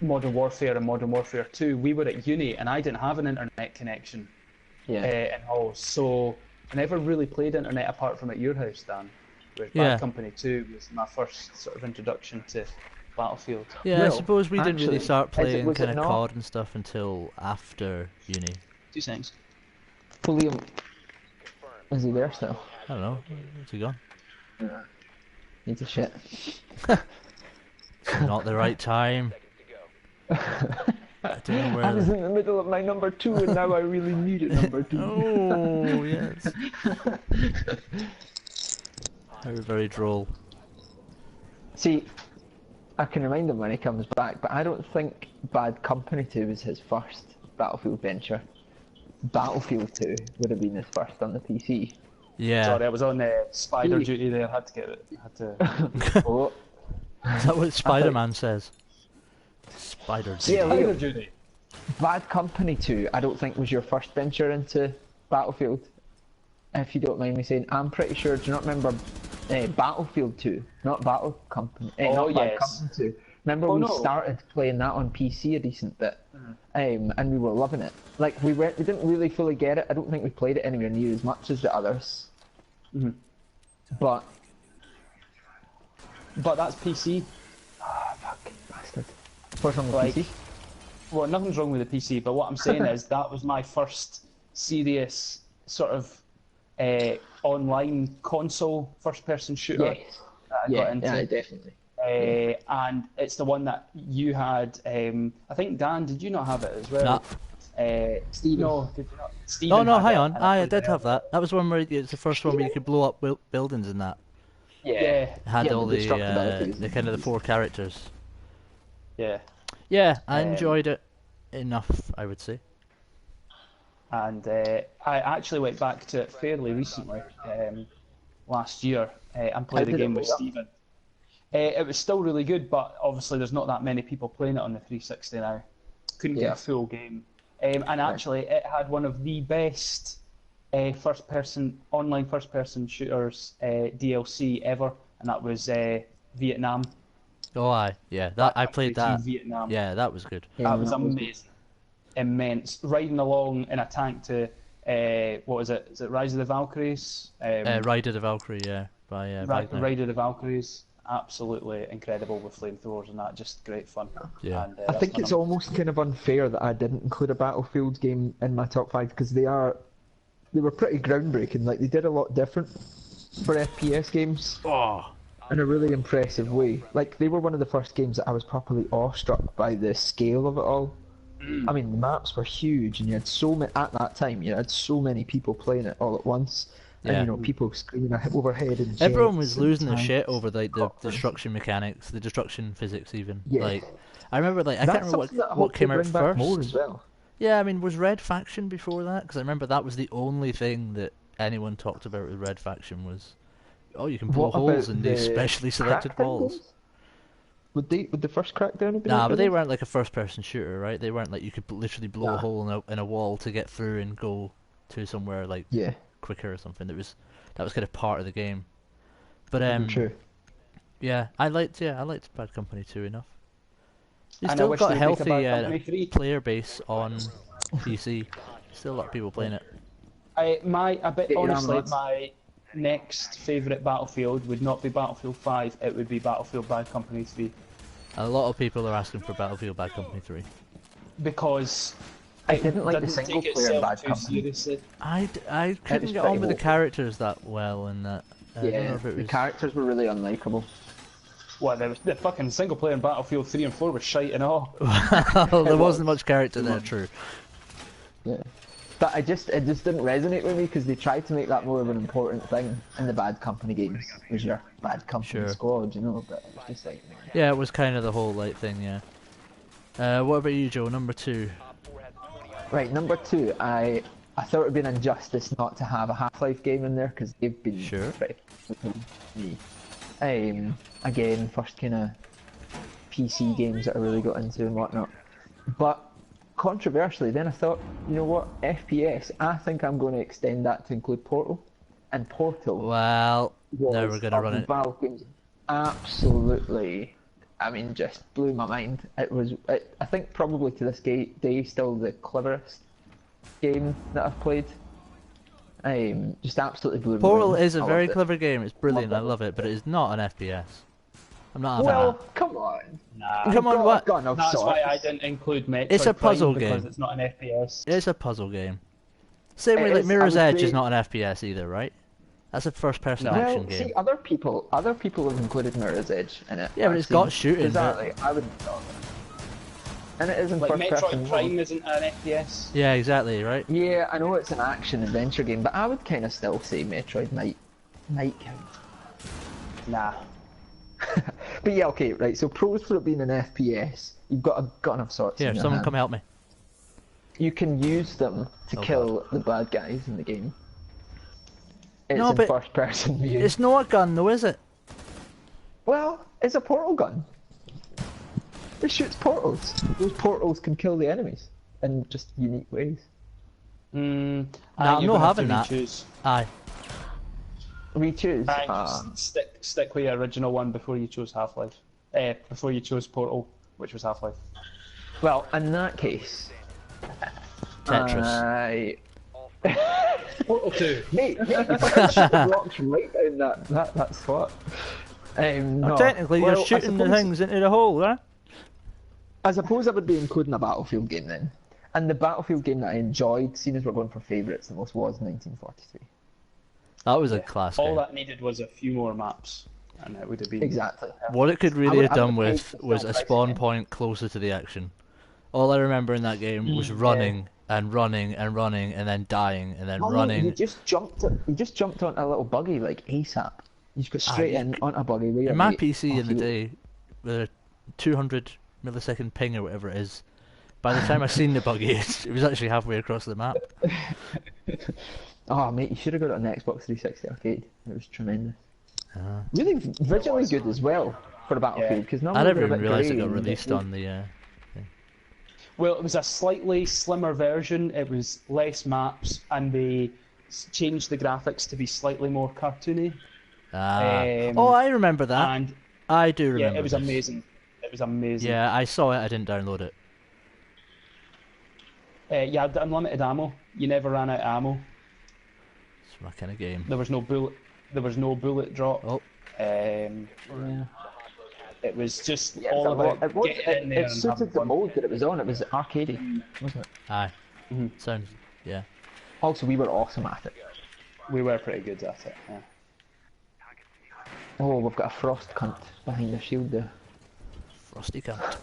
Modern Warfare and Modern Warfare 2, we were at uni and I didn't have an internet connection in halls, so I never really played internet apart from at your house, Dan. Whereas Bad Company 2 was my first sort of introduction to Battlefield. Yeah, Well, I suppose we didn't really actually, start playing was it kind of not? COD and stuff until after uni. 2 seconds. William, is he there still? I don't know, where's he gone? Needs a shit. It's not the right time. I don't know where I was in the middle of my number 2 and now I really need a number 2. Oh, yes. Very, very droll. See, I can remind him when he comes back, but I don't think Bad Company 2 was his first Battlefield venture. Battlefield 2 would have been his first on the PC. Yeah. Sorry, I was on spider duty there. I had to get it. Oh, Is that what Spider-Man says? Spider duty. yeah, Spider Liam, duty. Bad Company 2, I don't think was your first venture into Battlefield. If you don't mind me saying, I'm pretty sure. Do you not remember Battlefield 2? Not Battle Company. Not Bad yes. Company 2. Remember we started playing that on PC a decent bit, and we were loving it. Like we didn't really fully get it. I don't think we played it anywhere near as much as the others. But that's PC. fucking bastard. What's wrong with Like, PC? Well, nothing's wrong with the PC, but what I'm saying is that was my first serious sort of online console first-person shooter Yes. that I got into. Yeah, definitely. And it's the one that you had. I think, Dan, did you not have it as well? Nah. Steven. No, did you not? Oh Stephen no, had hang it, on. and I played did it have earlier. that. That was one where it's the first one where you could blow up buildings and that. Yeah. Yeah, It had Yeah, all the the destructibility the kind of the 4 characters. yeah. Yeah, I Um, enjoyed it enough, I would say. And I actually went back to it fairly recently, last year, and How played the did it game with hold up? Stephen. It was still really good, but obviously there's not that many people playing it on the 360 now. Couldn't get Yeah. a full game. And actually, it had one of the best online first-person shooters DLC ever, and that was Vietnam. Oh, yeah, that Bad I Company played 2 that. Vietnam. Yeah, that was good. Yeah, That was that was good. amazing. Immense. Riding along in a tank to, what is it? Is it Rise of the Valkyries? Ride of the Valkyrie, yeah, by Wagner. Ride of the Valkyries. Absolutely incredible with flamethrowers and that. Just great fun. Yeah. And, I that's think my it's number. almost kind of unfair that I didn't include a Battlefield game in my top 5 because they were pretty groundbreaking. Like they did a lot different for FPS games Oh, in a really impressive way. Like they were one of the first games that I was properly awestruck by the scale of it all. I mean, the maps were huge, and you had so many at that time. You had so many people playing it all at once, and Yeah. you know, people screaming overhead and everyone jets was and losing their tanks. shit over like the destruction mechanics, the destruction physics, even. Yeah. Like, I remember I can't That's remember something that I what hope they came out bring back more first. as well. Yeah, I mean, was Red Faction before that? Because I remember that was the only thing that anyone talked about with Red Faction was, oh, you can blow What holes about in these the specially selected Crackdown walls. games? Would the first Crackdown have been Nah, out but there? they weren't like a first-person shooter, right? They weren't like you could literally blow a Nah. hole in a wall to get through and go to somewhere like Yeah, quicker or something. That was kind of part of the game. But true. yeah, I liked Bad Company 2 enough. You And I still wish got a they'd make a healthy Bad Company 3. player base on PC. Still a lot of people playing it. Get your Honestly, arm, lads. my next favourite Battlefield would not be Battlefield 5. It would be Battlefield Bad Company 3 A lot of people are asking for Battlefield Bad Company 3. because I it didn't like the doesn't single take player in itself Bad too Company. seriously. I couldn't was get on pretty with the woke. characters that well in that. I don't know Yeah, if it the was... characters were really unlikable. Well, the fucking single player in Battlefield 3 and 4 was shite and all. there wasn't much character there, true. Yeah, but it just didn't resonate with me because they tried to make that more of an important thing in the Bad Company games. Was your Bad Company Sure. squad, you know? But it was just like, Yeah, it was kind of the whole like thing, yeah. What about you, Joe? Number 2. right, number 2, I thought it would be an injustice not to have a Half-Life game in there because they've been Sure. pretty with me. Again, first kind of PC games that I really got into and whatnot. But controversially, then I thought, you know what, FPS, I think I'm going to extend that to include Portal. And Portal Well, now we're was gonna run of it. Valve games absolutely, I mean, just blew my mind. I think probably to this day, still the cleverest game that I've played. Just absolutely blew my Portal mind. is a I very loved it. clever game. It's brilliant. I Loved it. love it, but it is not an FPS. I'm not having Well, that. come on. Nah. Come on, Got a what? gun of That's why sorts. I didn't include Metroid It's a puzzle Prime because game. it's not an FPS. It's a puzzle game. Same way It like is, I Mirror's would Edge say- is not an FPS either, right? That's a first-person No. action Well, game. see, other people have included Mirror's Edge in it. Yeah, but I've it's got seen. shooting, but- Exactly, I wouldn't thought of it. And it is in Like first person. Metroid Prime isn't an FPS. Yeah, exactly, right? Yeah, I know it's an action adventure game, but I would kind of still say Metroid might count. Nah. But yeah, okay, right. So pros for it being an FPS, you've got a gun of sorts. Here, in your someone hand. come help me. You can use them to Oh, kill the bad guys in the game. It's No, in but first person view. It's not a gun, though, is it? Well, it's a portal gun. It shoots portals. Those portals can kill the enemies in just unique ways. Mm, I'm not having that. Choose. Aye. We choose. Stick with your original one before you chose Half-Life. Before you chose Portal, which was Half-Life. Well, in that case, Tetris. I... Portal 2. Mate, you fucking shoot the blocks right down that slot. No. Technically, Well, you're shooting the suppose- things into the hole, huh? I suppose I would be including a Battlefield game then. And the Battlefield game that I enjoyed, seeing as we're going for favourites, the most was 1943. That was a class All game. that needed was a few more maps, and it would have been Exactly. What it could really would- have I done would with pay was full a price spawn again. point closer to the action. All I remember in that game was running and running and running and then dying and then Oh no, you running. just jumped. You just jumped on a little buggy like ASAP. You just got straight you in on a buggy. There, In my mate. PC in Off the you go. day, with a 200 millisecond ping or whatever it is, by the time I seen the buggy, it was actually halfway across the map. Oh mate, you should have got it on the Xbox 360 arcade. It was tremendous. Uh, Really visually good as well for a Yeah. Battlefield because I normally never they're a even bit realised it grey got and a bit released weak. on the. Well, it was a slightly slimmer version. It was less maps, and they changed the graphics to be slightly more cartoony. Oh, I remember that. And I do yeah, remember it was this. amazing. It was amazing. Yeah, I saw it. I didn't download it. You had unlimited ammo. You never ran out of ammo. It's my kind of game. There was no bullet. There was no bullet drop. Oh, Yeah. It was just Yeah, all about it was, getting in there it and having suited the fun. mode that it was on. It was arcadey, wasn't it? aye. Mhm. Sounds. Yeah. Also, we were awesome at it. We were pretty good at it. Yeah. Oh, we've got a frost cunt behind the shield there. Frosty cunt.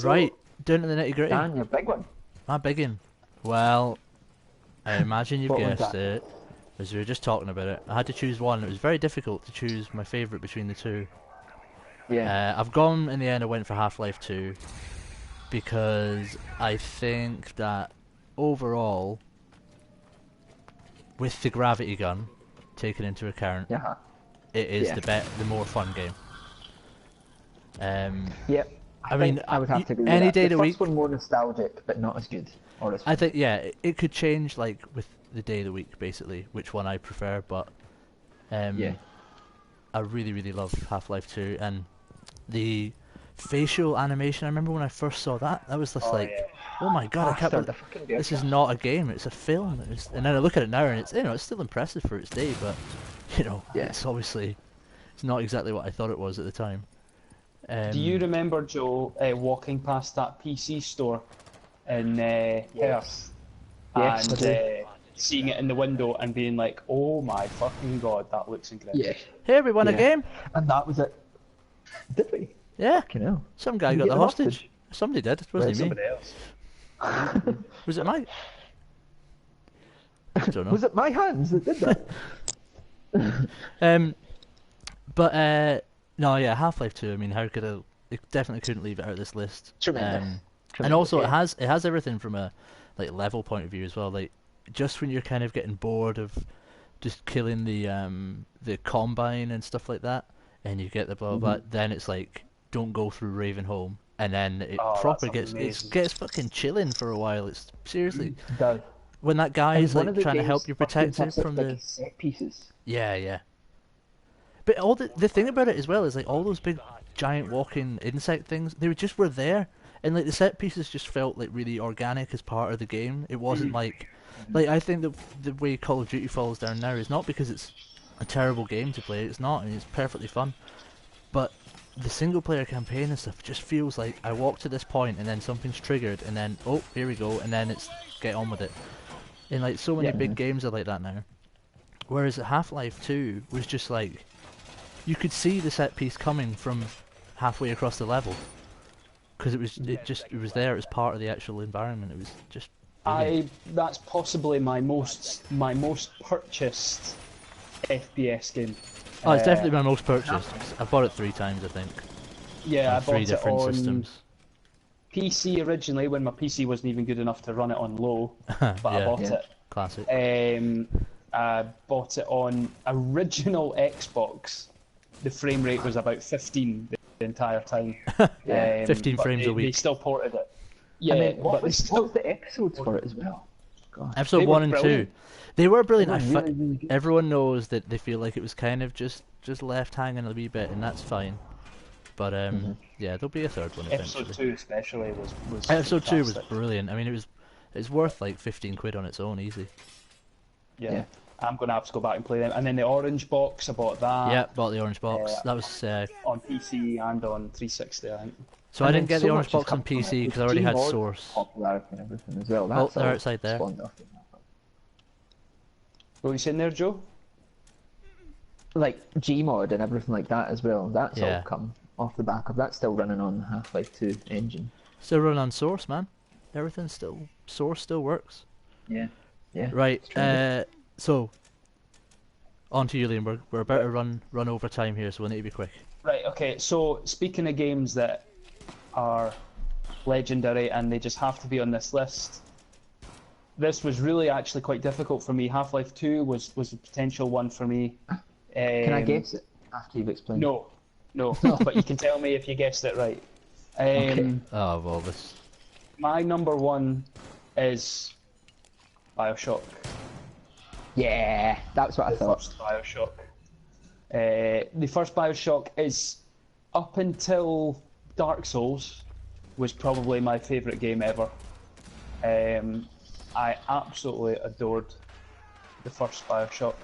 Right. Down to the nitty gritty. Dan, your big one. My biggin. Well, I imagine you've What was guessed that? it. As we were just talking about it, I had to choose one. It was very difficult to choose my favourite between the two. Yeah. I've gone in the end. I went for Half-Life 2 because I think that overall, with the gravity gun taken into account, Yeah. it is Yeah. the more fun game. Yep. I mean, I would have to agree with any that. day of the the first week. one more nostalgic, but not as good. Or as I think it could change like with the day of the week basically, which one I prefer. But Yeah. I really love Half-Life 2 and the facial animation. I remember when I first saw that, I was just like, yeah. oh my god, I can't Bastard, believe the fucking bear this is cat. not a game, it's a film. And then I look at it now and it's it's still impressive for its day, but Yeah. it's obviously it's not exactly what I thought it was at the time. Do you remember, Joe, walking past that PC store in Perth Yes, I and do. seeing it in the window and being like, "Oh my fucking god, that looks incredible." Yeah. Hey, we won a Yeah. game. And that was it. Did we? Yeah, Fucking hell. some guy You got get the the hostage. Somebody did. It wasn't me. Somebody else. Was it Mike? I don't know. Was it my hands that did that? But no, yeah, Half-Life 2. I mean, how could I? It definitely couldn't leave it out of this list. Tremendous. And Tremendous also, game. it has everything from a like level point of view as well. Like just when you're kind of getting bored of just killing the combine and stuff like that, and you get the blah blah, blah, then it's like don't go through Ravenholm, and then it Oh, proper that's amazing. gets fucking chilling for a while. It's seriously It does. when that guy And is one like of the trying to help game's you first protect games it have from such, the like, set pieces. yeah. But all the thing about it as well is like all those big giant walking insect things, they were there, and like the set pieces just felt like really organic as part of the game. It wasn't like I think that the way Call of Duty falls down now is not because it's a terrible game to play. It's not, and it's perfectly fun. But the single player campaign and stuff just feels like I walk to this point and then something's triggered and then oh here we go and then it's get on with it. And like so many Yeah. big games are like that now. Whereas Half-Life 2 was just like you could see the set piece coming from halfway across the level because it was there as part of the actual environment. It was just brilliant. That's possibly my most purchased FPS game. Oh, it's definitely my most purchased. I've bought it 3 times, I think. Yeah, On I 3 bought it different on systems. PC originally when my PC wasn't even good enough to run it on low, but I Yeah. bought Yeah. Classic. it. I bought it on original Xbox. The frame rate was about 15 the entire time. Yeah. 15 but frames a They week. still ported it. Yeah, And then but what they was still. the episodes for it as well? God. Episode They were 1 and 2. brilliant. They were brilliant. They were I really, really good. Everyone knows that they feel like it was kind of just left hanging a wee bit, and that's fine. But yeah, there'll be a third one eventually. Episode 2 especially was Episode 2 was fantastic. brilliant. I mean, it's worth like 15 quid on its own, easy. Yeah. I'm going to have to go back and play them. And then the Orange Box, I bought that Yeah, bought the orange box. yeah. That was on PC and on 360, I think. so I And didn't then get the so orange much has box on come from PC it, because I already had Gmod Source. popularity and everything as well. Oh, That's they're all outside there. spawned off of that. What were you saying there, Joe? Like Gmod and everything like that as well. That's Yeah. all come off the back of that. Still running on the Half-Life 2 engine. Still running on Source, man. everything still source still works. Yeah. Yeah. Right. It's true. So on to you, Liam. We're about to run over time here, so we'll need to be quick. Right, okay, so speaking of games that are legendary and they just have to be on this list, this was really actually quite difficult for me. Half-Life 2 was a potential one for me. Can I guess it after you've explained? No, but you can tell me if you guessed it right. Okay. Oh well, this. My number one is Bioshock. Yeah, that's what I thought. First Bioshock. The first Bioshock is, up until Dark Souls, was probably my favourite game ever. I absolutely adored the first Bioshock.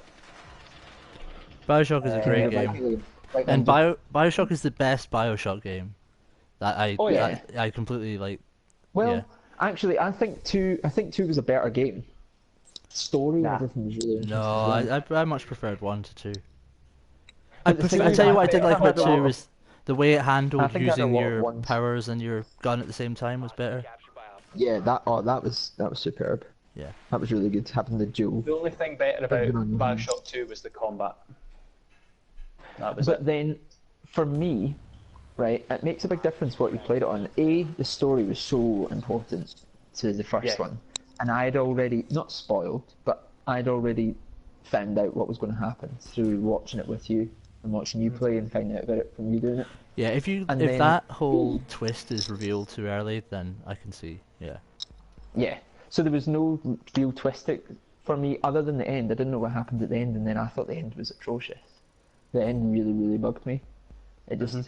Bioshock is a great Like, game, like and when Bioshock is the best Bioshock game. That Oh, yeah. I completely like. Well, yeah. actually, I think two was a better game. Story and Nah. everything was really interesting. No, as well. I much preferred 1 to 2. But the thing I is, tell you I what I did think like I about had a lot 2 of- was the way it I handled think I had a using lot of your ones. powers and your gun at the same time was better. Yeah, that was superb. Yeah. That was really good. Having the duel. The only thing better about Good on you. Bioshock 2 was the combat. That was But it. then, for me, right, it makes a big difference what you played it on. A, the story was so important to the first Yeah. one, and I'd already not spoiled, but I'd already found out what was going to happen through watching it with you and watching you play and finding out about it from you doing it. Yeah, if And if then- that whole twist is revealed too early, then I can see. Yeah. Yeah. So there was no real twist for me other than the end. I didn't know what happened at the end, and then I thought the end was atrocious. The end really, really bugged me. It just, it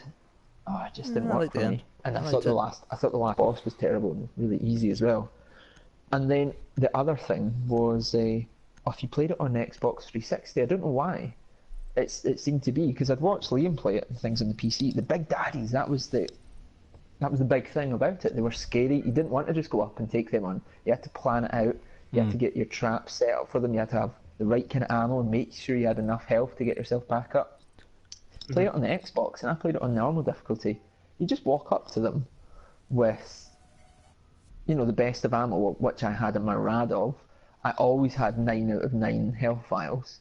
just didn't I work liked for the me. end. And I I liked thought the it. last boss was terrible and really easy as well. And then the other thing was, if you played it on Xbox 360, I don't know why. It seemed to be because I'd watched Liam play it and things on the PC. The big daddies, that was the big thing about it. They were scary. You didn't want to just go up and take them on. You had to plan it out. You had to get your traps set up for them. You had to have the right kind of ammo and make sure you had enough health to get yourself back up. Play it on the Xbox, and I played it on normal difficulty. You just walk up to them with, the best of ammo, which I had a myriad of. I always had 9 out of 9 health files,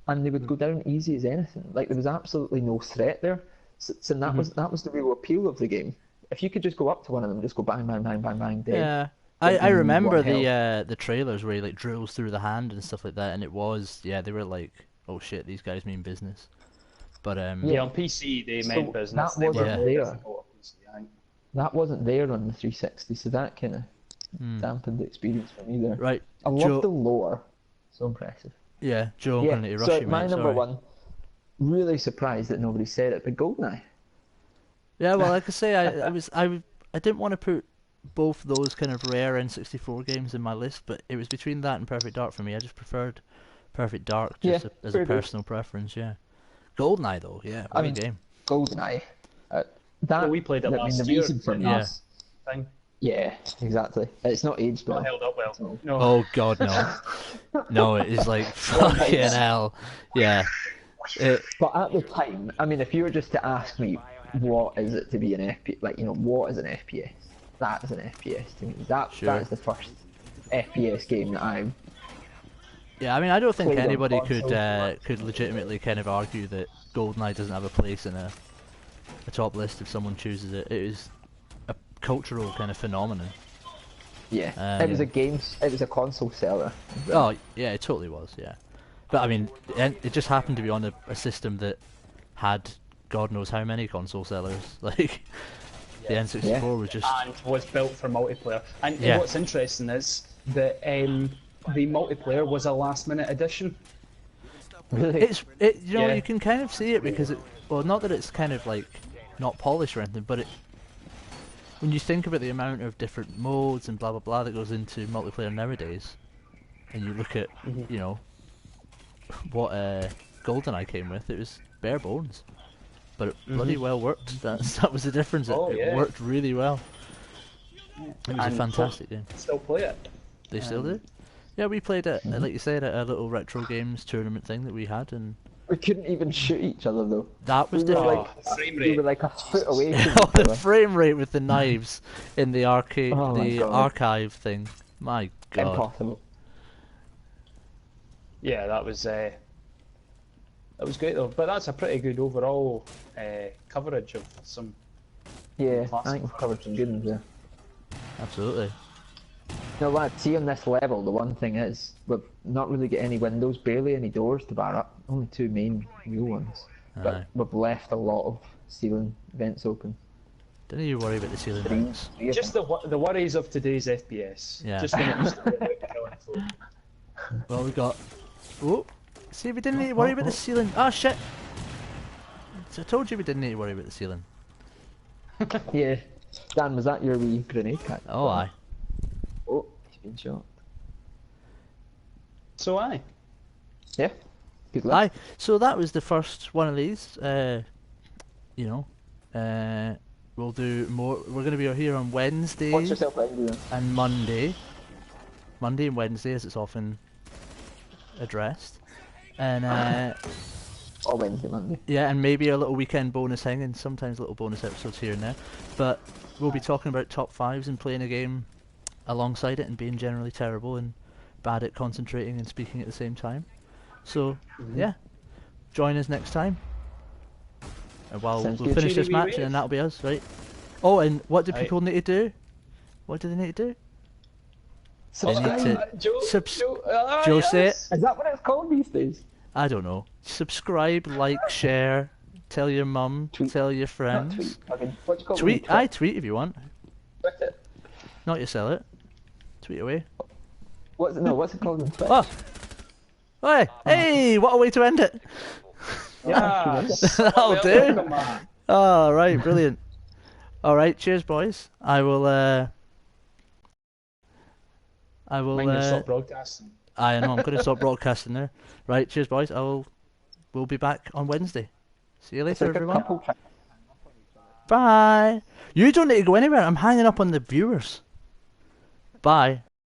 and they would go down easy as anything. Like there was absolutely no threat there. So that was the real appeal of the game. If you could just go up to one of them, just go bang, bang, bang, bang, bang, dead. Yeah. Don't I even need remember one health. the trailers where he like drills through the hand and stuff like that, and it was they were like, oh shit, these guys mean business. But Yeah, on PC they meant So business. that They wasn't were there. difficult on PC, I think. That wasn't there on the 360, so that kind of dampened the experience for me there. right, I love Joe. the lore. So impressive. Yeah, Joe, I'm Yeah, going to rush so you, my mate. number Sorry. one, really surprised that nobody said it, but GoldenEye. Yeah, well, like I say, I didn't want to put both those kind of rare N64 games in my list, but it was between that and Perfect Dark for me. I just preferred Perfect Dark just Yeah, as a fair dues. personal preference. Yeah, GoldenEye though, yeah, what I a mean, game. GoldenEye. That Well, we played it the last year. reason for me. Yeah. Thing. Yeah, exactly. It's not aged Not well. held up well. No. Oh God, no, no, it is like fucking hell. Yeah, But at the time, I mean, if you were just to ask me, what is it to be an FPS? Like, what is an FPS? That is an FPS to me. That Sure. is the first FPS game that I. yeah. I mean, I don't think Played on anybody console. could legitimately kind of argue that GoldenEye doesn't have a place in a top list if someone chooses it. It is a cultural kind of phenomenon. Yeah, it was yeah. a game. It was a console seller. Oh, yeah, it totally was, yeah. But I mean, it just happened to be on a system that had God knows how many console sellers. Like, the N64 Yeah. was just... And was built for multiplayer. And Yeah. what's interesting is that the multiplayer was a last minute addition. Really? Yeah. You can kind of see it because well, not that it's kind of like not polished or anything, but when you think about the amount of different modes and blah blah blah that goes into multiplayer nowadays, and you look at what GoldenEye came with, it was bare bones, but it bloody well worked. That was the difference. Oh, It yeah. worked really well. It was a And fantastic game. Still play it. They still do. Yeah, we played it, like you said, at a little retro games tournament thing that we had, and We couldn't even shoot each other though. That was We were difficult. like, the frame we rate. were like a foot away from Oh, each the other. frame rate with the knives in the arcade, Oh my the God. archive thing. My God. Impossible. Yeah, that was great though. But that's a pretty good overall coverage of some. Yeah, I Classic. think we've covered some good ones there. Absolutely. Now, lad, see on this level, the one thing is, we've not really got any windows, barely any doors to bar up. Only two main real ones. Aye. But we've left a lot of ceiling vents open. Don't you worry about the ceiling vents. Three of Just them. the worries of today's FPS. Yeah. Just when it used to be about killing folk. Well, we got. Oh, see, we didn't need to worry about the ceiling. Ah, shit. So I told you we didn't need to worry about the ceiling. Yeah. Dan, was that your wee grenade catch? Oh, aye. Oh, he's been shot. So aye. Yeah. Good luck. Aye. So that was the first one of these. You know, we'll do more. We're going to be here on Wednesday Watch yourself out, Ian. and Monday. Monday and Wednesday, as it's often addressed. And Or Wednesday, Monday. yeah, and maybe a little weekend bonus hanging. Sometimes little bonus episodes here and there. But we'll be talking about top fives and playing a game alongside it and being generally terrible and bad at concentrating and speaking at the same time. So yeah, join us next time. And while Sounds we'll good. finish this Cheery wee match, and then wave. that'll be us, right? Oh, and what do Right. people need to do? What do they need to do? They need to. Joe, Subs- Joe, Joe, say it. Is that what it's called these days? I don't know. Subscribe, like, share, tell your mum, Tweet. tell your Not friends. tweet. Fucking, what do you call Tweet. it? I tweet if you want. Tweet it. Not you sell it. Tweet away. What's it called on Twitch? Oh. Hey, hey! What a way to end it. Yeah, That'll do. Oh, right, brilliant. All right, cheers, boys. I will. I'm gonna stop broadcasting. I know. I'm going to stop broadcasting there. Right, cheers, boys. We'll be back on Wednesday. See you later, Like a everyone. couple trying- Bye. You don't need to go anywhere. I'm hanging up on the viewers. Bye.